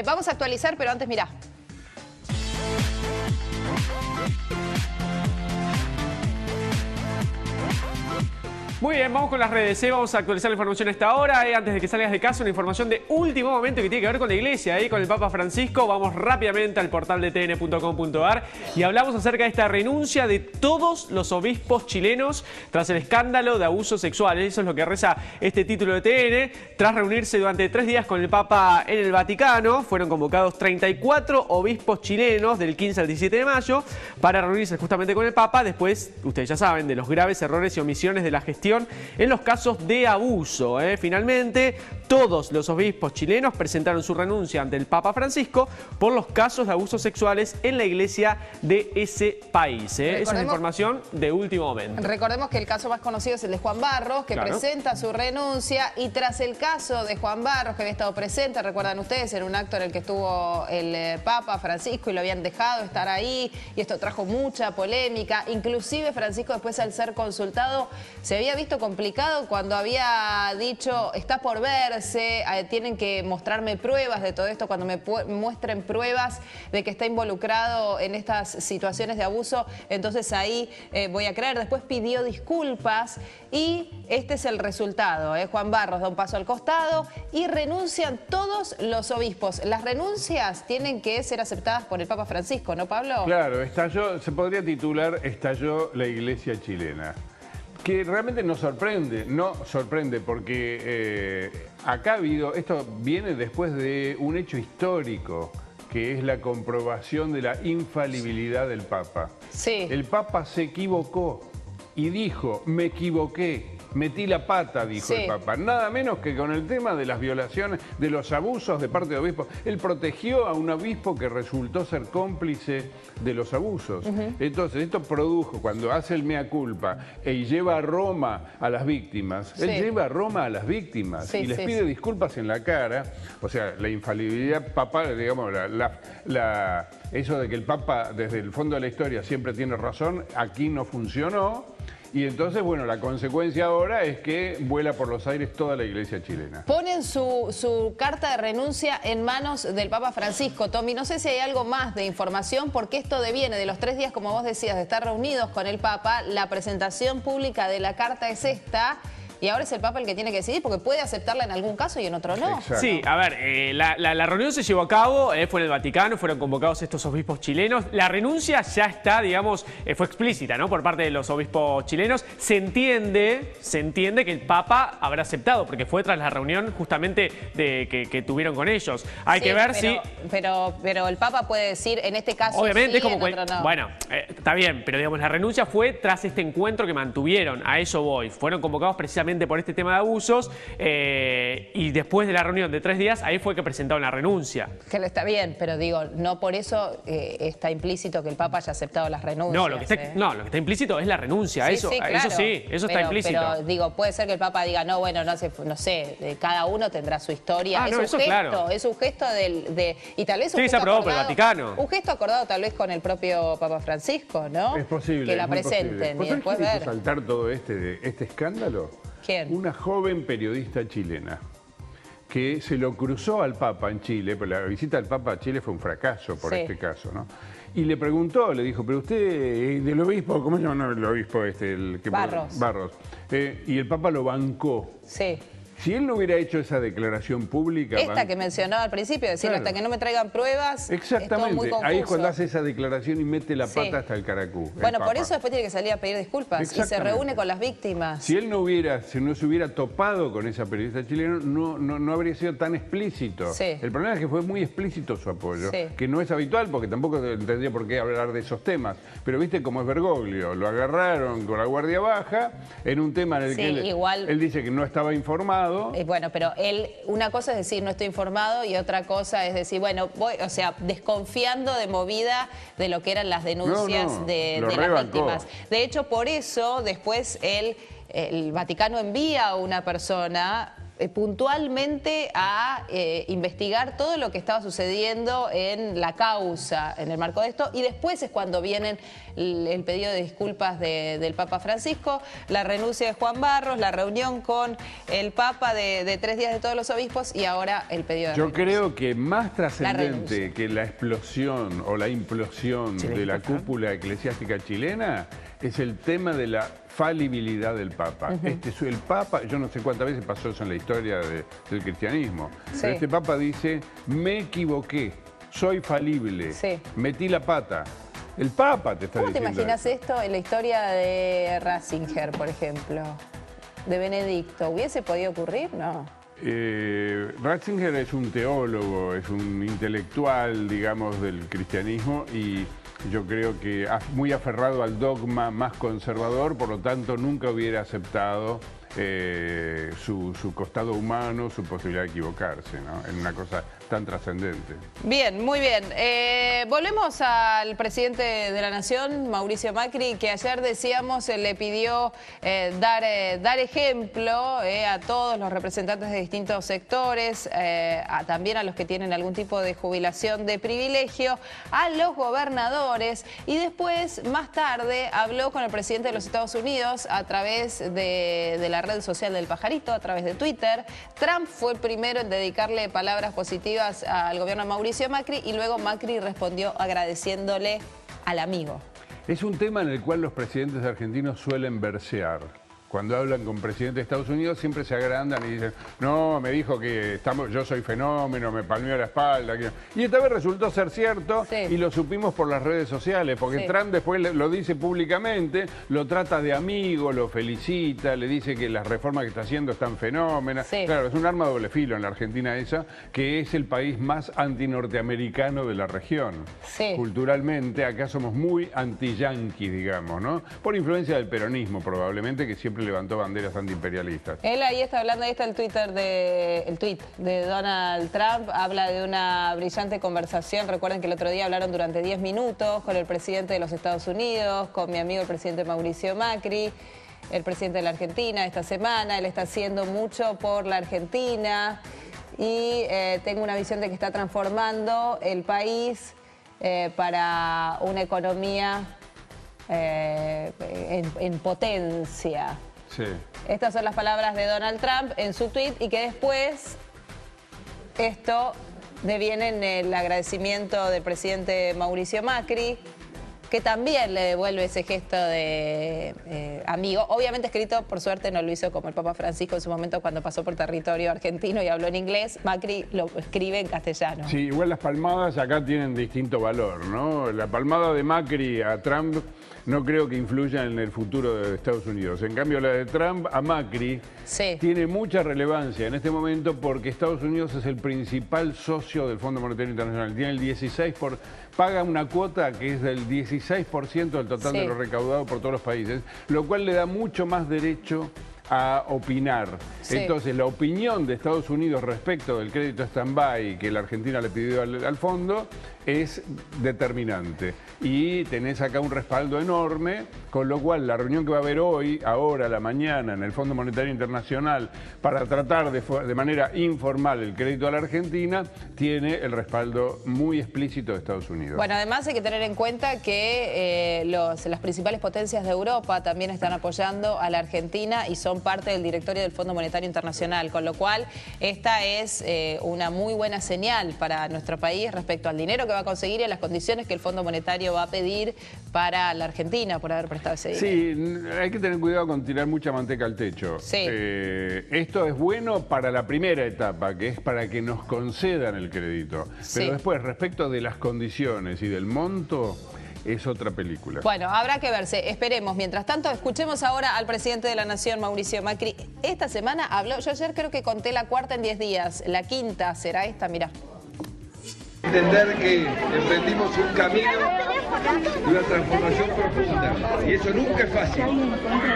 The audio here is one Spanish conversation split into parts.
Vamos a actualizar, pero antes mirá. Muy bien, vamos con las redes, vamos a actualizar la información a esta hora. Antes de que salgas de casa, una información de último momento que tiene que ver con la iglesia, con el Papa Francisco. Vamos rápidamente al portal de tn.com.ar y hablamos acerca de esta renuncia de todos los obispos chilenos tras el escándalo de abusos sexuales. Eso es lo que reza este título de TN. Tras reunirse durante 3 días con el Papa en el Vaticano, fueron convocados 34 obispos chilenos del 15 al 17 de mayo para reunirse justamente con el Papa después, ustedes ya saben, de los graves errores y omisiones de la gestión en los casos de abuso. Finalmente, todos los obispos chilenos presentaron su renuncia ante el Papa Francisco por los casos de abusos sexuales en la iglesia de ese país. Esa es información de último momento. Recordemos que el caso más conocido es el de Juan Barros, que presenta su renuncia, y tras el caso de Juan Barros, que había estado presente, recuerdan ustedes, en un acto en el que estuvo el Papa Francisco y lo habían dejado estar ahí, y esto trajo mucha polémica. Inclusive Francisco, después, al ser consultado, se había visto complicado cuando había dicho: está por verse, tienen que mostrarme pruebas de todo esto. Cuando me muestren pruebas de que está involucrado en estas situaciones de abuso, entonces ahí voy a creer. Después pidió disculpas y este es el resultado. Juan Barros da un paso al costado y renuncian todos los obispos. Las renuncias tienen que ser aceptadas por el Papa Francisco, ¿no, Pablo? Claro, se podría titular "Estalló la iglesia chilena", que realmente nos sorprende porque acá ha habido, esto viene después de un hecho histórico, que es la comprobación de la infalibilidad del Papa. Sí. El Papa se equivocó y dijo: me equivoqué, metí la pata, dijo el Papa. Nada menos que con el tema de las violaciones, de los abusos de parte de obispos. Él protegió a un obispo que resultó ser cómplice de los abusos. Entonces, esto produjo, cuando hace el mea culpa y lleva a Roma a las víctimas, él lleva a Roma a las víctimas y les pide disculpas en la cara. O sea, la infalibilidad papal, digamos, eso de que el Papa, desde el fondo de la historia, siempre tiene razón, aquí no funcionó. Y entonces, bueno, la consecuencia ahora es que vuela por los aires toda la iglesia chilena. Ponen su carta de renuncia en manos del Papa Francisco. Tommy, no sé si hay algo más de información, porque esto deviene de los 3 días, como vos decías, de estar reunidos con el Papa. La presentación pública de la carta es esta. Y ahora es el Papa el que tiene que decidir, porque puede aceptarla en algún caso y en otro no. Exacto. Sí, a ver, la reunión se llevó a cabo, fue en el Vaticano, fueron convocados estos obispos chilenos. La renuncia ya está, digamos, fue explícita, ¿no? Por parte de los obispos chilenos. Se entiende que el Papa habrá aceptado, porque fue tras la reunión justamente que tuvieron con ellos. Hay que ver si... Pero el Papa puede decir, en este caso obviamente, sí, es como en otro no. Bueno, está bien, pero digamos, la renuncia fue tras este encuentro que mantuvieron. A eso voy. Fueron convocados precisamente por este tema de abusos y después de la reunión de 3 días, ahí fue que presentaron la renuncia. Que está bien, pero digo, no por eso está implícito que el Papa haya aceptado las renuncias. No, lo que está implícito es la renuncia. Eso está implícito. Pero digo, puede ser que el Papa diga: no, bueno, no sé, cada uno tendrá su historia. Es un gesto y tal vez un gesto se aprobó por el Vaticano. Un gesto acordado tal vez con el propio Papa Francisco, ¿no? Es posible. Que la presenten y después ver. Saltar todo este escándalo. ¿Quién? Una joven periodista chilena que se lo cruzó al Papa en Chile, pero la visita del Papa a Chile fue un fracaso por este caso, ¿no? Y le preguntó, le dijo: pero usted, del obispo, ¿cómo se llama el obispo Barros. Barros. Y el Papa lo bancó. Sí. Si él no hubiera hecho esa declaración pública... Esta que mencionaba al principio, decir, hasta que no me traigan pruebas, exactamente. Es todo muy confuso. Ahí es cuando hace esa declaración y mete la pata hasta el caracú. Bueno, por eso después tiene que salir a pedir disculpas y se reúne con las víctimas. Si él no se hubiera topado con esa periodista chilena, no habría sido tan explícito. El problema es que fue muy explícito su apoyo, que no es habitual, porque tampoco tendría por qué hablar de esos temas. Pero viste cómo es Bergoglio, lo agarraron con la guardia baja en un tema en el que él dice que no estaba informado. Bueno, pero una cosa es decir: no estoy informado, y otra cosa es decir: bueno, desconfiando de movida de lo que eran las denuncias de las víctimas. De hecho, por eso después el Vaticano envía a una persona puntualmente a investigar todo lo que estaba sucediendo en la causa en el marco de esto, y después es cuando vienen el pedido de disculpas del Papa Francisco, la renuncia de Juan Barros, la reunión con el Papa de 3 días de todos los obispos y ahora el pedido de renuncia. Yo creo que más trascendente que la explosión o la implosión de la cúpula eclesiástica chilena es el tema de la falibilidad del Papa. El Papa, yo no sé cuántas veces pasó eso en la historia del cristianismo, pero este Papa dice, me equivoqué, soy falible, metí la pata. El Papa te está diciendo. ¿Cómo te imaginas esto en la historia de Ratzinger, por ejemplo? De Benedicto. ¿Hubiese podido ocurrir? No. Ratzinger es un teólogo, es un intelectual, digamos, del cristianismo y yo creo que muy aferrado al dogma más conservador, por lo tanto nunca hubiera aceptado su costado humano, su posibilidad de equivocarse, ¿no? En una cosa tan trascendente. Bien, muy bien. Volvemos al presidente de la Nación, Mauricio Macri, que ayer decíamos le pidió dar ejemplo a todos los representantes de distintos sectores, también a los que tienen algún tipo de jubilación de privilegio, a los gobernadores, y después, más tarde, habló con el presidente de los Estados Unidos a través de la red social del Pajarito, a través de Twitter. Trump fue el primero en dedicarle palabras positivas al gobierno de Mauricio Macri y luego Macri respondió agradeciéndole al amigo. Es un tema en el cual los presidentes argentinos suelen versear. Cuando hablan con presidentes de Estados Unidos siempre se agrandan y dicen, no, me dijo que yo soy fenómeno, me palmeó la espalda. Y esta vez resultó ser cierto y lo supimos por las redes sociales, porque Trump después lo dice públicamente, lo trata de amigo, lo felicita, le dice que las reformas que está haciendo están fenómenas. Claro, es un arma de doble filo en la Argentina esa, que es el país más antinorteamericano de la región. Culturalmente, acá somos muy anti-yanquis, digamos, ¿no? Por influencia del peronismo probablemente, que siempre levantó banderas antiimperialistas. Él ahí está hablando, ahí está el tweet de Donald Trump, habla de una brillante conversación. Recuerden que el otro día hablaron durante 10 minutos con el presidente de los Estados Unidos, con mi amigo el presidente Mauricio Macri, el presidente de la Argentina esta semana. Él está haciendo mucho por la Argentina y tengo una visión de que está transformando el país para una economía en potencia. Estas son las palabras de Donald Trump en su tweet, y que después esto deviene en el agradecimiento del presidente Mauricio Macri, que también le devuelve ese gesto de amigo. Obviamente escrito, por suerte no lo hizo como el Papa Francisco en su momento cuando pasó por territorio argentino y habló en inglés. Macri lo escribe en castellano. Sí, igual las palmadas acá tienen distinto valor, ¿no? La palmada de Macri a Trump no creo que influya en el futuro de Estados Unidos. En cambio, la de Trump a Macri tiene mucha relevancia en este momento porque Estados Unidos es el principal socio del Fondo Monetario Internacional. Tiene el 16%, paga una cuota que es del 16% del total de lo recaudado por todos los países, lo cual le da mucho más derecho a opinar. Entonces, la opinión de Estados Unidos respecto del crédito stand-by que la Argentina le pidió al fondo es determinante. Y tenés acá un respaldo enorme, con lo cual la reunión que va a haber hoy, ahora, a la mañana, en el Fondo Monetario Internacional, para tratar de manera informal el crédito a la Argentina, tiene el respaldo muy explícito de Estados Unidos. Bueno, además hay que tener en cuenta que las principales potencias de Europa también están apoyando a la Argentina y son parte del directorio del Fondo Monetario Internacional, con lo cual esta es una muy buena señal para nuestro país respecto al dinero que va a conseguir y a las condiciones que el Fondo Monetario va a pedir para la Argentina por haber prestado ese dinero. Sí, hay que tener cuidado con tirar mucha manteca al techo. Esto es bueno para la primera etapa, que es para que nos concedan el crédito. Pero después, respecto de las condiciones y del monto, es otra película. Bueno, habrá que verse, esperemos. Mientras tanto, escuchemos ahora al presidente de la Nación, Mauricio Macri. Esta semana habló, yo ayer creo que conté la cuarta en 10 días, la quinta será esta, mirá. Entender que emprendimos un camino de una transformación profunda. Y eso nunca es fácil.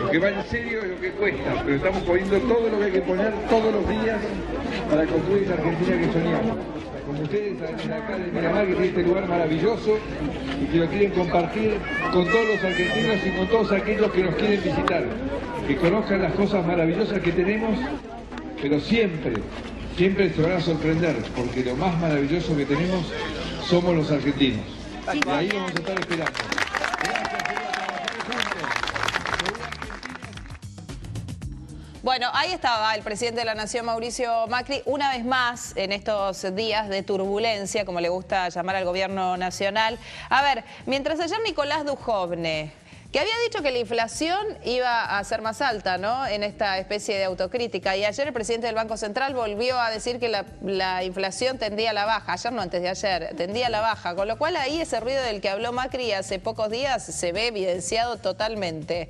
Lo que va en serio es lo que cuesta, pero estamos poniendo todo lo que hay que poner todos los días para construir esa Argentina que soñamos. Como ustedes acá de Miramar, que tiene este lugar maravilloso y que lo quieren compartir con todos los argentinos y con todos aquellos que nos quieren visitar. Que conozcan las cosas maravillosas que tenemos pero siempre se van a sorprender, porque lo más maravilloso que tenemos somos los argentinos. Y ahí vamos a estar esperando. Bueno, ahí estaba el presidente de la Nación, Mauricio Macri, una vez más en estos días de turbulencia, como le gusta llamar al gobierno nacional. A ver, mientras ayer Nicolás Dujovne, que había dicho que la inflación iba a ser más alta, ¿no?, en esta especie de autocrítica. Y ayer el presidente del Banco Central volvió a decir que la inflación tendía a la baja. Ayer no, antes de ayer, tendía a la baja. Con lo cual ahí ese ruido del que habló Macri hace pocos días se ve evidenciado totalmente.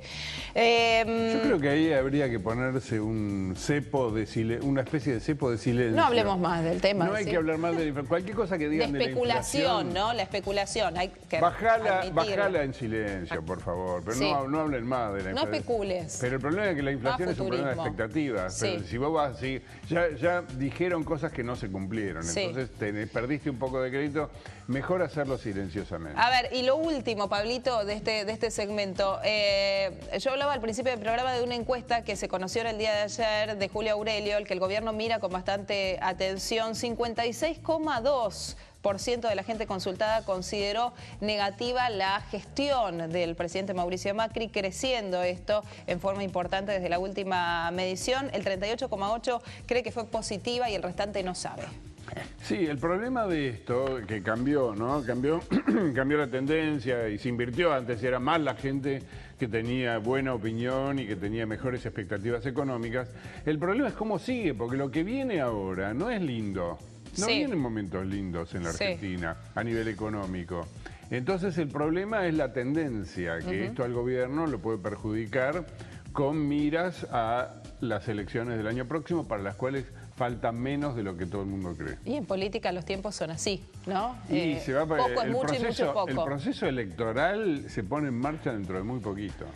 Yo creo que ahí habría que ponerse un cepo de una especie de cepo de silencio. No hablemos más del tema. No hay que hablar más de cualquier cosa que digan de la especulación, ¿no? La especulación. Hay que bajala en silencio, por favor. Pero sí, no hablen más de la inflación. No especules. Pero el problema es que la inflación es un problema de expectativas. Sí. Pero si vos vas así, ya dijeron cosas que no se cumplieron. Sí. Entonces perdiste un poco de crédito. Mejor hacerlo silenciosamente. A ver, y lo último, Pablito, de este segmento. Yo hablaba al principio del programa de una encuesta que se conoció en el día de ayer de Julio Aurelio, el que el gobierno mira con bastante atención. 56,2% de la gente consultada consideró negativa la gestión del presidente Mauricio Macri, creciendo esto en forma importante desde la última medición. El 38,8% cree que fue positiva y el restante no sabe. Sí, el problema de esto, que cambió, ¿no? Cambió la tendencia y se invirtió. Antes era más la gente que tenía buena opinión y que tenía mejores expectativas económicas. El problema es cómo sigue, porque lo que viene ahora no es lindo. No vienen momentos lindos en la Argentina a nivel económico. Entonces el problema es la tendencia, que esto al gobierno lo puede perjudicar con miras a las elecciones del año próximo, para las cuales falta menos de lo que todo el mundo cree. Y en política los tiempos son así, ¿no? Y se va poco es mucho y mucho es poco. El proceso electoral se pone en marcha dentro de muy poquito.